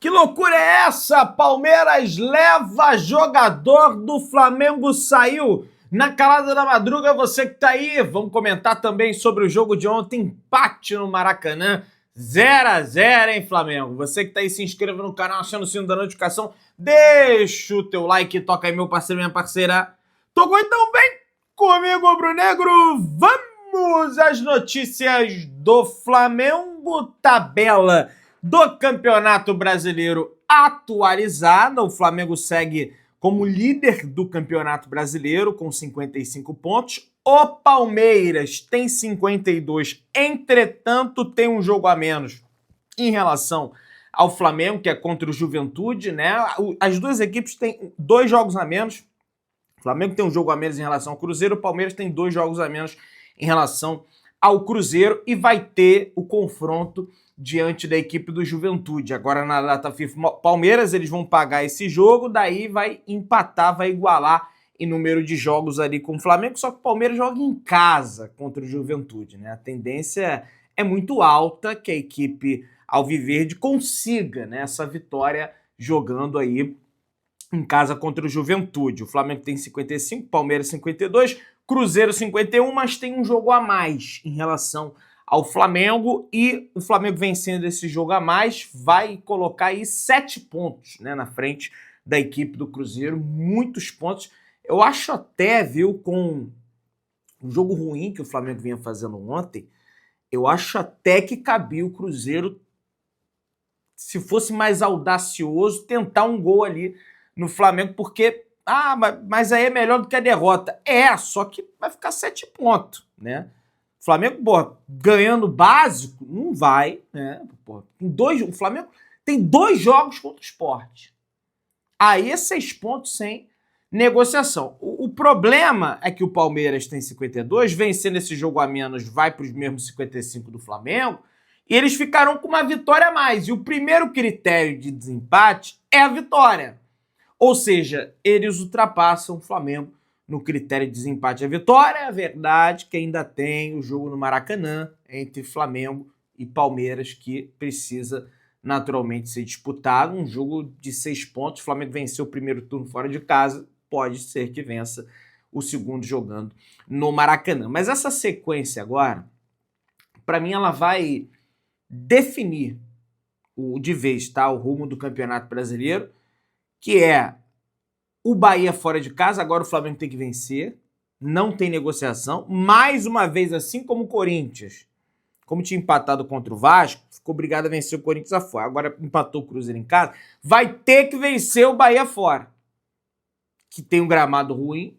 Que loucura é essa? Palmeiras leva jogador do Flamengo, saiu na calada da madruga. Você que tá aí, vamos comentar também sobre o jogo de ontem, empate no Maracanã, 0-0, hein, Flamengo? Você que tá aí, se inscreva no canal, aciona o sino da notificação, deixa o teu like, toca aí, meu parceiro, minha parceira. Tocou então, vem comigo, rubro-negro, vamos às notícias do Flamengo, tabela do Campeonato Brasileiro atualizada. O Flamengo segue como líder do Campeonato Brasileiro com 55 pontos. O Palmeiras tem 52, entretanto tem um jogo a menos em relação ao Flamengo, que é contra o Juventude, né? As duas equipes têm 2 jogos a menos. O Flamengo tem um jogo a menos em relação ao Cruzeiro, o Palmeiras tem 2 jogos a menos em relação ao Cruzeiro e vai ter o confronto diante da equipe do Juventude. Agora na data FIFA, Palmeiras, eles vão pagar esse jogo, daí vai empatar, vai igualar em número de jogos ali com o Flamengo, só que o Palmeiras joga em casa contra o Juventude, né? A tendência é muito alta que a equipe alviverde consiga, né, essa vitória jogando aí em casa contra o Juventude. O Flamengo tem 55, Palmeiras 52, Cruzeiro 51, mas tem um jogo a mais em relação ao Flamengo, e o Flamengo vencendo esse jogo a mais vai colocar aí 7 pontos, né, na frente da equipe do Cruzeiro, muitos pontos. Eu acho até, viu, com o jogo ruim que o Flamengo vinha fazendo ontem, eu acho até que cabia o Cruzeiro, se fosse mais audacioso, tentar um gol ali no Flamengo, porque, mas aí é melhor do que a derrota. Só que vai ficar 7 pontos, né? O Flamengo, ganhando básico, não vai, né? O Flamengo tem 2 jogos contra o Sport. Aí é 6 pontos sem negociação. O problema é que o Palmeiras tem 52, vencendo esse jogo a menos, vai para os mesmos 55 do Flamengo, e eles ficarão com uma vitória a mais. E o primeiro critério de desempate é a vitória. Ou seja, eles ultrapassam o Flamengo no critério de desempate. A vitória é a verdade que ainda tem o jogo no Maracanã entre Flamengo e Palmeiras, que precisa naturalmente ser disputado. Um jogo de 6 pontos. O Flamengo venceu o primeiro turno fora de casa, pode ser que vença o segundo jogando no Maracanã. Mas essa sequência agora, para mim, ela vai definir de vez, tá, o rumo do Campeonato Brasileiro, que é o Bahia fora de casa. Agora o Flamengo tem que vencer, não tem negociação. Mais uma vez, assim como o Corinthians, como tinha empatado contra o Vasco, ficou obrigado a vencer o Corinthians afora. Agora empatou o Cruzeiro em casa, vai ter que vencer o Bahia fora, que tem um gramado ruim.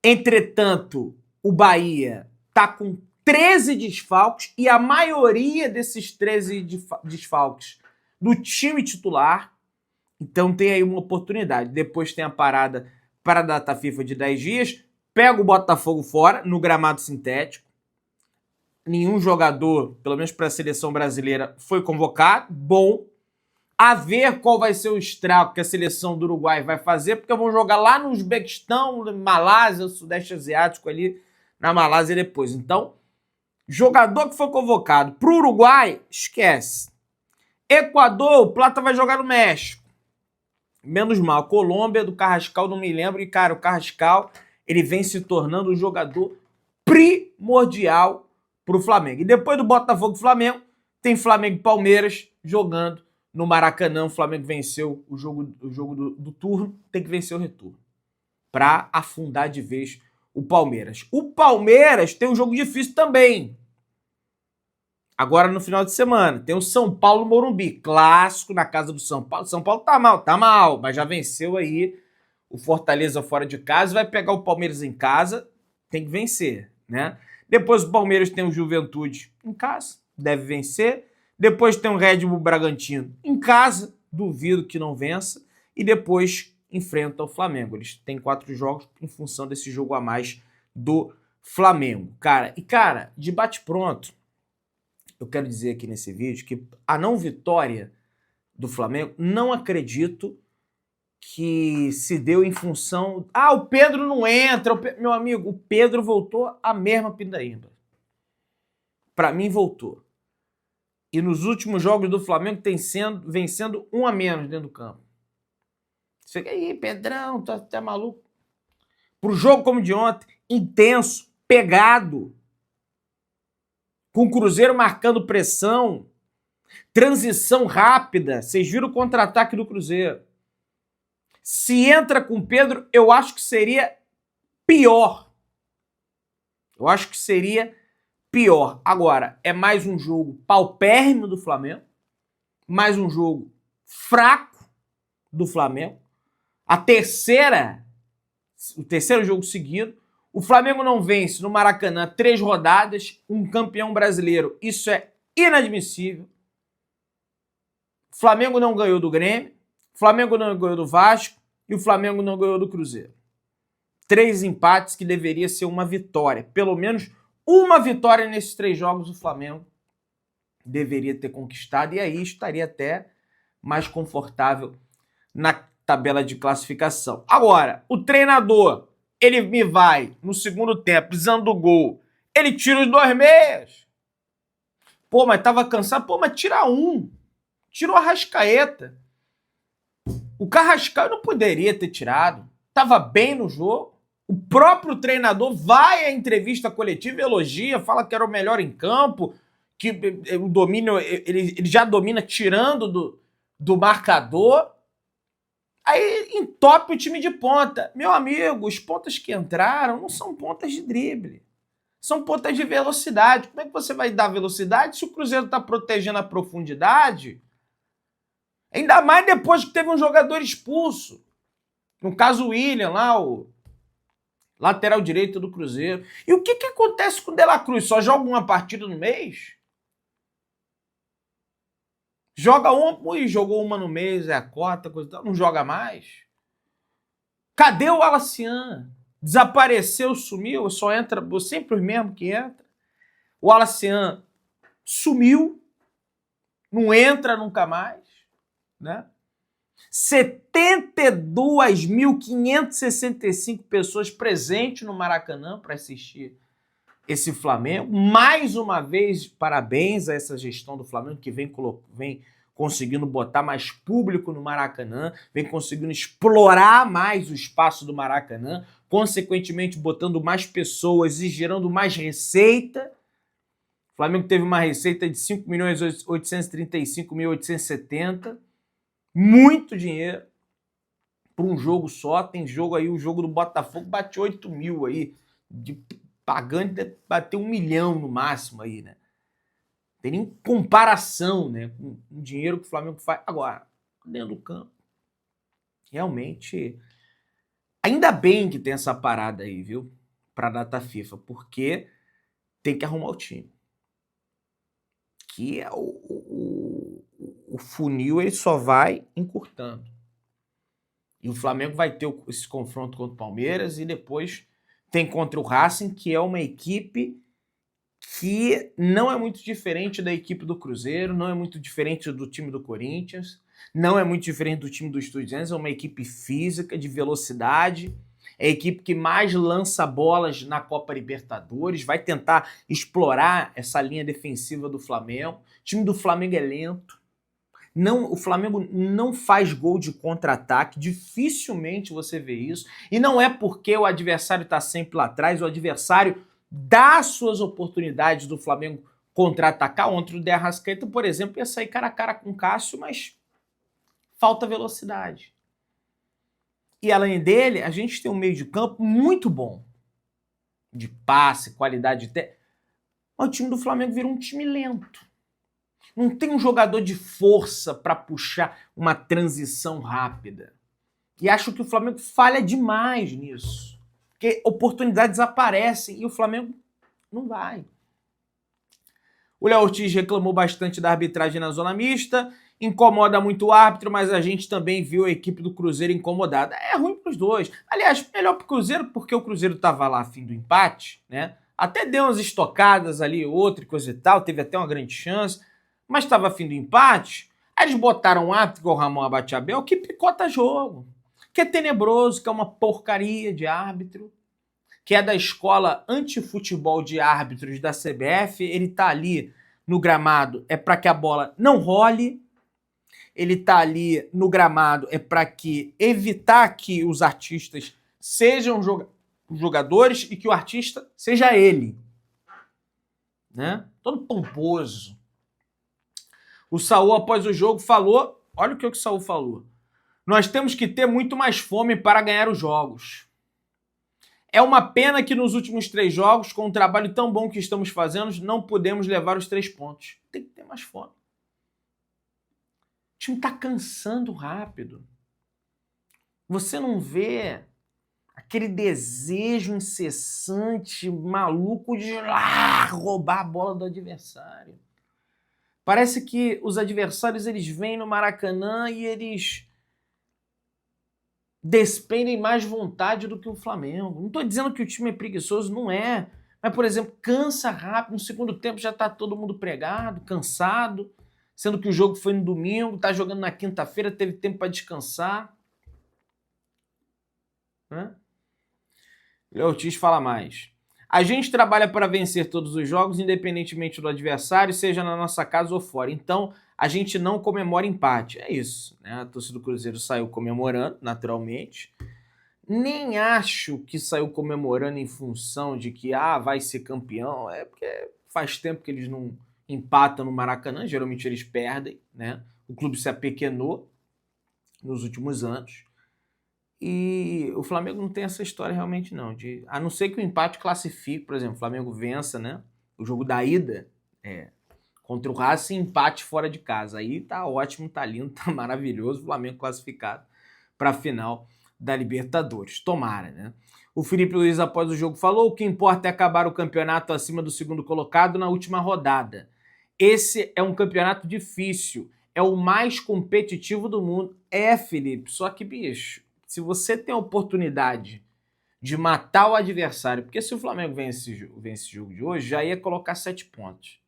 Entretanto, o Bahia tá com 13 desfalques e a maioria desses 13 desfalques do time titular. Então tem aí uma oportunidade. Depois tem a parada para a data FIFA de 10 dias. Pega o Botafogo fora, no gramado sintético. Nenhum jogador, pelo menos para a seleção brasileira, foi convocado. Bom. A ver qual vai ser o estrago que a seleção do Uruguai vai fazer, porque vão jogar lá no Uzbequistão, Malásia, Sudeste Asiático ali, na Malásia depois. Então, jogador que foi convocado para o Uruguai, esquece. Equador, o Plata vai jogar no México. Menos mal. Colômbia, do Carrascal, não me lembro. E, cara, o Carrascal, ele vem se tornando um jogador primordial para o Flamengo. E depois do Botafogo e Flamengo, tem Flamengo e Palmeiras jogando no Maracanã. O Flamengo venceu o jogo do turno, tem que vencer o retorno para afundar de vez o Palmeiras. O Palmeiras tem um jogo difícil também. Agora no final de semana, tem o São Paulo Morumbi, clássico na casa do São Paulo. São Paulo tá mal, mas já venceu aí o Fortaleza fora de casa, vai pegar o Palmeiras em casa, tem que vencer, né? Depois o Palmeiras tem o Juventude em casa, deve vencer. Depois tem o Red Bull Bragantino em casa, duvido que não vença. E depois enfrenta o Flamengo. Eles têm 4 jogos em função desse jogo a mais do Flamengo. Cara, de bate-pronto, eu quero dizer aqui nesse vídeo que a não vitória do Flamengo, não acredito que se deu em função... o Pedro não entra. Meu amigo, o Pedro voltou a mesma pindaíba. Para mim, voltou. E nos últimos jogos do Flamengo vem sendo um a menos dentro do campo. Você fica aí, Pedrão, tá maluco? Pro jogo como de ontem, intenso, pegado, com o Cruzeiro marcando pressão, transição rápida. Vocês viram o contra-ataque do Cruzeiro. Se entra com o Pedro, eu acho que seria pior. Eu acho que seria pior. Agora, é mais um jogo paupérrimo do Flamengo, mais um jogo fraco do Flamengo. O terceiro jogo seguido. O Flamengo não vence no Maracanã 3 rodadas, um campeão brasileiro. Isso é inadmissível. O Flamengo não ganhou do Grêmio, o Flamengo não ganhou do Vasco e o Flamengo não ganhou do Cruzeiro. 3 empates que deveria ser uma vitória. Pelo menos uma vitória nesses 3 jogos o Flamengo deveria ter conquistado e aí estaria até mais confortável na tabela de classificação. Agora, o treinador, ele me vai no segundo tempo, precisando do gol, ele tira os 2 meias. Pô, mas tava cansado. Pô, mas tira um. Tira o Arrascaeta. O Carrascal não poderia ter tirado. Tava bem no jogo. O próprio treinador vai à entrevista coletiva, elogia, fala que era o melhor em campo, que o domínio, ele já domina tirando do marcador. Aí entope o time de ponta. Meu amigo, os pontas que entraram não são pontas de drible. São pontas de velocidade. Como é que você vai dar velocidade se o Cruzeiro está protegendo a profundidade? Ainda mais depois que teve um jogador expulso. No caso, o William, lá, o lateral direito do Cruzeiro. E o que acontece com o De La Cruz? Só joga uma partida no mês? Joga uma e jogou uma no mês, é a cota, coisa e tal, não joga mais. Cadê o Alacian? Desapareceu, sumiu, só entra, sempre os mesmos que entra. O Alacian sumiu, não entra nunca mais, né? 72.565 pessoas presentes no Maracanã para assistir esse Flamengo. Mais uma vez, parabéns a essa gestão do Flamengo que vem conseguindo botar mais público no Maracanã, vem conseguindo explorar mais o espaço do Maracanã, consequentemente botando mais pessoas e gerando mais receita. O Flamengo teve uma receita de 5.835.870, muito dinheiro para um jogo só. Tem jogo aí, o jogo do Botafogo bate 8 mil aí, pagando bater 1 milhão no máximo aí, né? Tem nem comparação, né, com o dinheiro que o Flamengo faz. Agora, dentro do campo, realmente, ainda bem que tem essa parada aí, viu, pra data FIFA, porque tem que arrumar o time. Que é o funil, ele só vai encurtando. E o Flamengo vai ter esse confronto contra o Palmeiras e depois tem contra o Racing, que é uma equipe que não é muito diferente da equipe do Cruzeiro, não é muito diferente do time do Corinthians, não é muito diferente do time do Estudiantes, é uma equipe física, de velocidade, é a equipe que mais lança bolas na Copa Libertadores, vai tentar explorar essa linha defensiva do Flamengo. O time do Flamengo é lento, o Flamengo não faz gol de contra-ataque, dificilmente você vê isso, e não é porque o adversário está sempre lá atrás, o adversário dá suas oportunidades do Flamengo contra-atacar. Ontem o De Arrascaeta, por exemplo, ia sair cara a cara com o Cássio, mas falta velocidade. E além dele, a gente tem um meio de campo muito bom, de passe, qualidade de mas o time do Flamengo virou um time lento. Não tem um jogador de força para puxar uma transição rápida. E acho que o Flamengo falha demais nisso. Porque oportunidades aparecem e o Flamengo não vai. O Léo Ortiz reclamou bastante da arbitragem na zona mista, incomoda muito o árbitro, mas a gente também viu a equipe do Cruzeiro incomodada. É ruim para os dois. Aliás, melhor para o Cruzeiro, porque o Cruzeiro estava lá a fim do empate, né? Até deu umas estocadas ali, outra coisa e tal, teve até uma grande chance, mas estava a fim do empate. Aí eles botaram um árbitro, que é o Ramon Abate-Abel, que picota jogo, que é tenebroso, que é uma porcaria de árbitro, que é da escola antifutebol de árbitros da CBF. Ele tá ali no gramado é para que a bola não role, ele tá ali no gramado é para evitar que os artistas sejam jogadores e que o artista seja ele, né? Todo pomposo. O Saul, após o jogo, falou, olha o que o Saul falou: nós temos que ter muito mais fome para ganhar os jogos. É uma pena que nos últimos 3 jogos, com o trabalho tão bom que estamos fazendo, não podemos levar os 3 pontos. Tem que ter mais fome. O time tá cansando rápido. Você não vê aquele desejo incessante, maluco de roubar a bola do adversário. Parece que os adversários eles vêm no Maracanã e eles despendem mais vontade do que o Flamengo. Não estou dizendo que o time é preguiçoso, não é. Mas, por exemplo, cansa rápido. No segundo tempo já está todo mundo pregado, cansado. Sendo que o jogo foi no domingo, está jogando na quinta-feira, teve tempo para descansar. Léo Ortiz fala mais. A gente trabalha para vencer todos os jogos, independentemente do adversário, seja na nossa casa ou fora. Então, a gente não comemora empate. É isso, né? A torcida do Cruzeiro saiu comemorando, naturalmente. Nem acho que saiu comemorando em função de que vai ser campeão. É porque faz tempo que eles não empatam no Maracanã. Geralmente eles perdem, né? O clube se apequenou nos últimos anos. E o Flamengo não tem essa história realmente não. A não ser que o empate classifique, por exemplo, o Flamengo vença, né? O jogo da ida contra o Racing, empate fora de casa. Aí tá ótimo, tá lindo, tá maravilhoso. O Flamengo classificado para a final da Libertadores. Tomara, né? O Felipe Luiz, após o jogo, falou: o que importa é acabar o campeonato acima do segundo colocado na última rodada. Esse é um campeonato difícil, é o mais competitivo do mundo. Felipe, só que, bicho, se você tem a oportunidade de matar o adversário, porque se o Flamengo vence esse jogo de hoje, já ia colocar 7 pontos.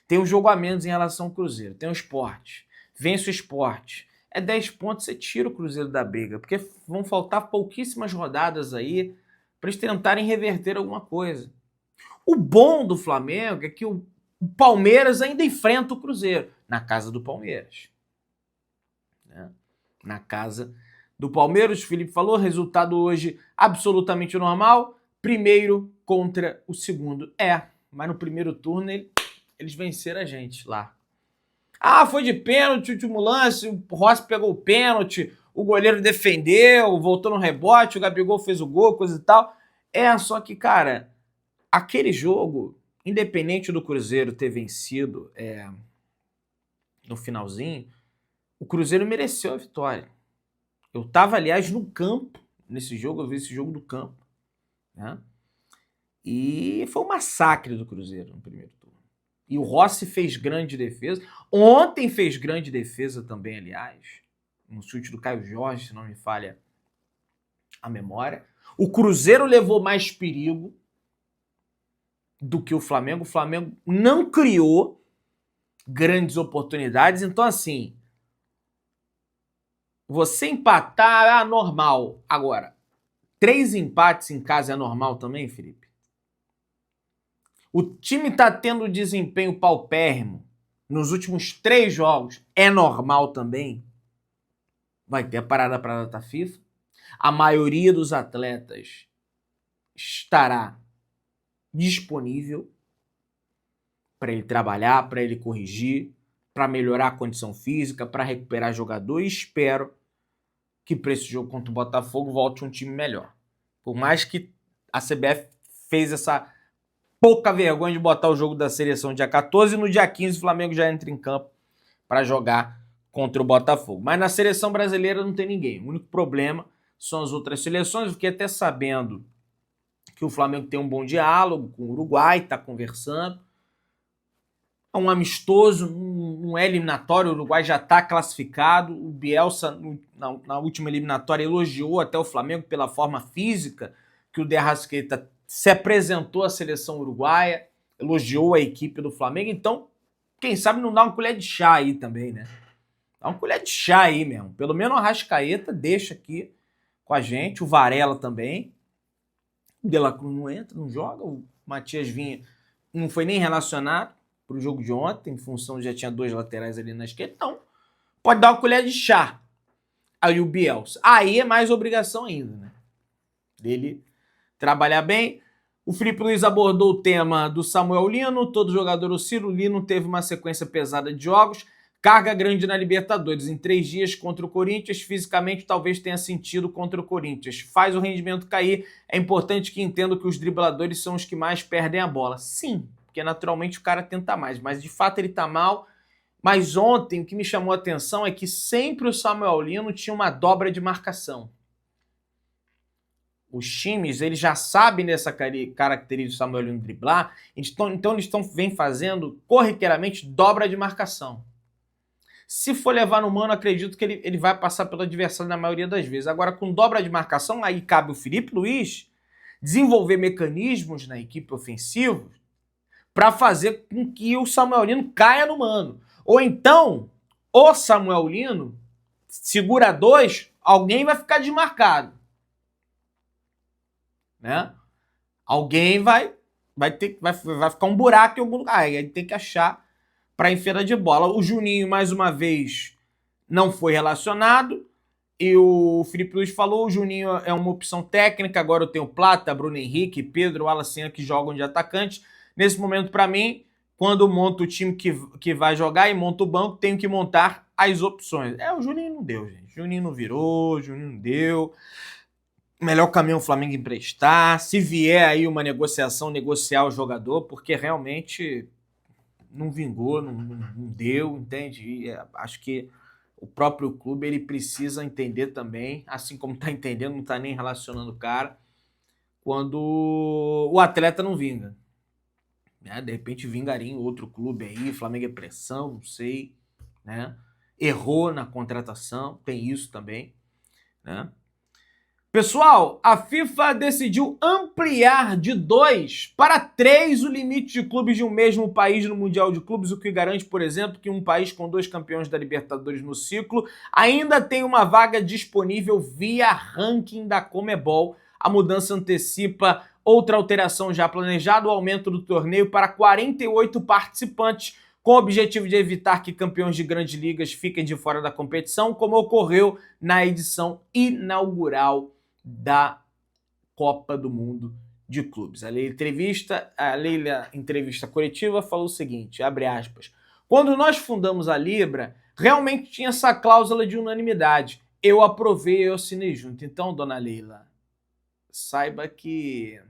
Tem um jogo a menos em relação ao Cruzeiro, tem o Sport, vence o Sport. É 10 pontos, você tira o Cruzeiro da briga, porque vão faltar pouquíssimas rodadas aí para eles tentarem reverter alguma coisa. O bom do Flamengo é que o Palmeiras ainda enfrenta o Cruzeiro, na casa do Palmeiras. Né? Na casa do Palmeiras, o Felipe falou, resultado hoje absolutamente normal, primeiro contra o segundo. Mas no primeiro turno eles venceram a gente lá. Foi de pênalti, último lance, o Rossi pegou o pênalti, o goleiro defendeu, voltou no rebote, o Gabigol fez o gol, coisa e tal. Só que, cara, aquele jogo, independente do Cruzeiro ter vencido no finalzinho, o Cruzeiro mereceu a vitória. Eu estava, aliás, no campo nesse jogo, eu vi esse jogo do campo, né? E foi um massacre do Cruzeiro no primeiro turno. E o Rossi fez grande defesa. Ontem fez grande defesa também, aliás. Um chute do Caio Jorge, se não me falha a memória. O Cruzeiro levou mais perigo do que o Flamengo. O Flamengo não criou grandes oportunidades. Então, assim, você empatar é normal. Agora, 3 empates em casa é normal também, Felipe? O time está tendo desempenho paupérrimo nos últimos 3 jogos. É normal também? Vai ter a parada para a data FIFA. A maioria dos atletas estará disponível para ele trabalhar, para ele corrigir, para melhorar a condição física, para recuperar jogador. E espero que para esse jogo contra o Botafogo volte um time melhor. Por mais que a CBF fez essa pouca vergonha de botar o jogo da seleção dia 14, no dia 15 o Flamengo já entra em campo para jogar contra o Botafogo. Mas na seleção brasileira não tem ninguém. O único problema são as outras seleções. Eu fiquei até sabendo que o Flamengo tem um bom diálogo com o Uruguai, está conversando. É um amistoso, não é eliminatório, o Uruguai já está classificado. O Bielsa, na última eliminatória, elogiou até o Flamengo pela forma física que o De Arrascaeta se apresentou à seleção uruguaia, elogiou a equipe do Flamengo. Então, quem sabe não dá uma colher de chá aí também, né? Dá uma colher de chá aí mesmo. Pelo menos o Arrascaeta deixa aqui com a gente, o Varela também. O De La Cruz não entra, não joga, o Matias Vinha não foi nem relacionado. para o jogo de ontem, em função de já tinha 2 laterais ali na esquerda, então pode dar uma colher de chá aí o Bielsa. Aí é mais obrigação ainda, né? Dele trabalhar bem. O Felipe Luiz abordou o tema do Samuel Lino, todo jogador oscila. O Lino teve uma sequência pesada de jogos, carga grande na Libertadores. Em 3 dias contra o Corinthians, fisicamente talvez tenha sentido contra o Corinthians. Faz o rendimento cair. É importante que entenda que os dribladores são os que mais perdem a bola. Sim, porque naturalmente o cara tenta mais, mas de fato ele tá mal. Mas ontem o que me chamou a atenção é que sempre o Samuel Lino tinha uma dobra de marcação. Os times, eles já sabem dessa característica do Samuel Lino driblar, então eles vêm fazendo corriqueiramente dobra de marcação. Se for levar no mano, acredito que ele vai passar pelo adversário na maioria das vezes. Agora, com dobra de marcação, aí cabe o Felipe Luiz desenvolver mecanismos na equipe ofensiva para fazer com que o Samuel Lino caia no mano. Ou então, o Samuel Lino segura 2, alguém vai ficar desmarcado. Né? Alguém vai ficar um buraco em algum lugar. Aí tem que achar para enfiar de bola. O Juninho, mais uma vez, não foi relacionado. E o Felipe Luiz falou, o Juninho é uma opção técnica. Agora eu tenho Plata, Bruno Henrique, Pedro, Alacena, que jogam de atacante. Nesse momento, para mim, quando monto o time que vai jogar e monto o banco, tenho que montar as opções. O Juninho não deu, gente. Juninho não virou, Juninho não deu. Melhor caminho o Flamengo emprestar. Se vier aí uma negociação, negociar o jogador, porque realmente não vingou, não deu, entende? E acho que o próprio clube ele precisa entender também, assim como está entendendo, não está nem relacionando o cara, quando o atleta não vinga. Né? De repente vingaria em outro clube aí, Flamengo é pressão, não sei. Né? Errou na contratação, tem isso também. Né? Pessoal, a FIFA decidiu ampliar de 2 para 3 o limite de clubes de um mesmo país no Mundial de Clubes, o que garante, por exemplo, que um país com 2 campeões da Libertadores no ciclo ainda tem uma vaga disponível via ranking da Conmebol. A mudança antecipa outra alteração já planejada, o aumento do torneio para 48 participantes, com o objetivo de evitar que campeões de grandes ligas fiquem de fora da competição, como ocorreu na edição inaugural da Copa do Mundo de Clubes. A Leila, entrevista coletiva, falou o seguinte, abre aspas, quando nós fundamos a Libra, realmente tinha essa cláusula de unanimidade. Eu aprovei e eu assinei junto. Então, dona Leila, saiba que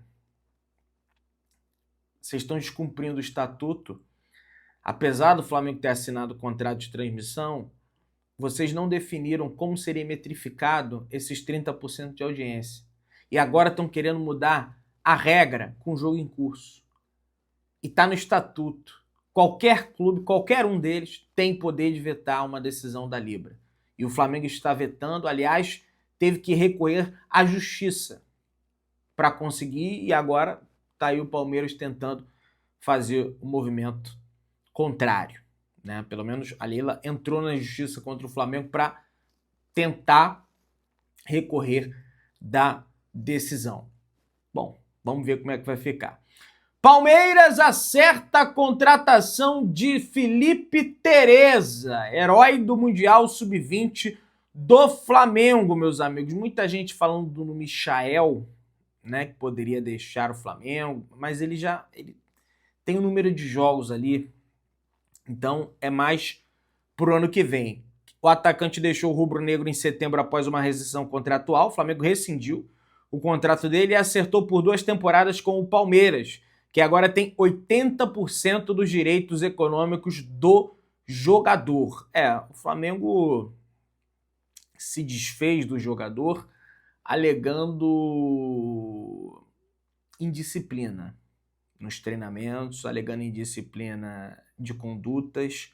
vocês estão descumprindo o estatuto. Apesar do Flamengo ter assinado o contrato de transmissão, vocês não definiram como seria metrificado esses 30% de audiência. E agora estão querendo mudar a regra com o jogo em curso. E está no estatuto. Qualquer clube, qualquer um deles, tem poder de vetar uma decisão da Libra. E o Flamengo está vetando, aliás, teve que recorrer à justiça para conseguir, e agora está aí o Palmeiras tentando fazer o movimento contrário. Né? Pelo menos a Leila entrou na justiça contra o Flamengo para tentar recorrer da decisão. Bom, vamos ver como é que vai ficar. Palmeiras acerta a contratação de Felipe Tereza, herói do Mundial Sub-20 do Flamengo, meus amigos. Muita gente falando do Michael, né, que poderia deixar o Flamengo, mas ele tem um número de jogos ali. Então, é mais pro ano que vem. O atacante deixou o rubro-negro em setembro após uma rescisão contratual. O Flamengo rescindiu o contrato dele e acertou por 2 temporadas com o Palmeiras, que agora tem 80% dos direitos econômicos do jogador. O Flamengo se desfez do jogador alegando indisciplina nos treinamentos, alegando indisciplina de condutas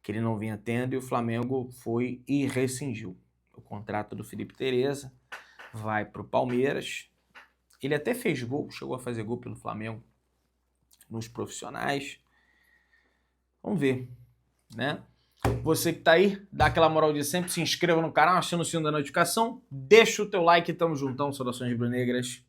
que ele não vinha tendo, e o Flamengo foi e rescindiu o contrato do Felipe Tereza, vai para o Palmeiras. Ele até fez gol, chegou a fazer gol pelo Flamengo nos profissionais. Vamos ver, né? Você que tá aí, dá aquela moral de sempre, se inscreva no canal, aciona o sino da notificação, deixa o teu like, tamo juntão, saudações rubro-negras.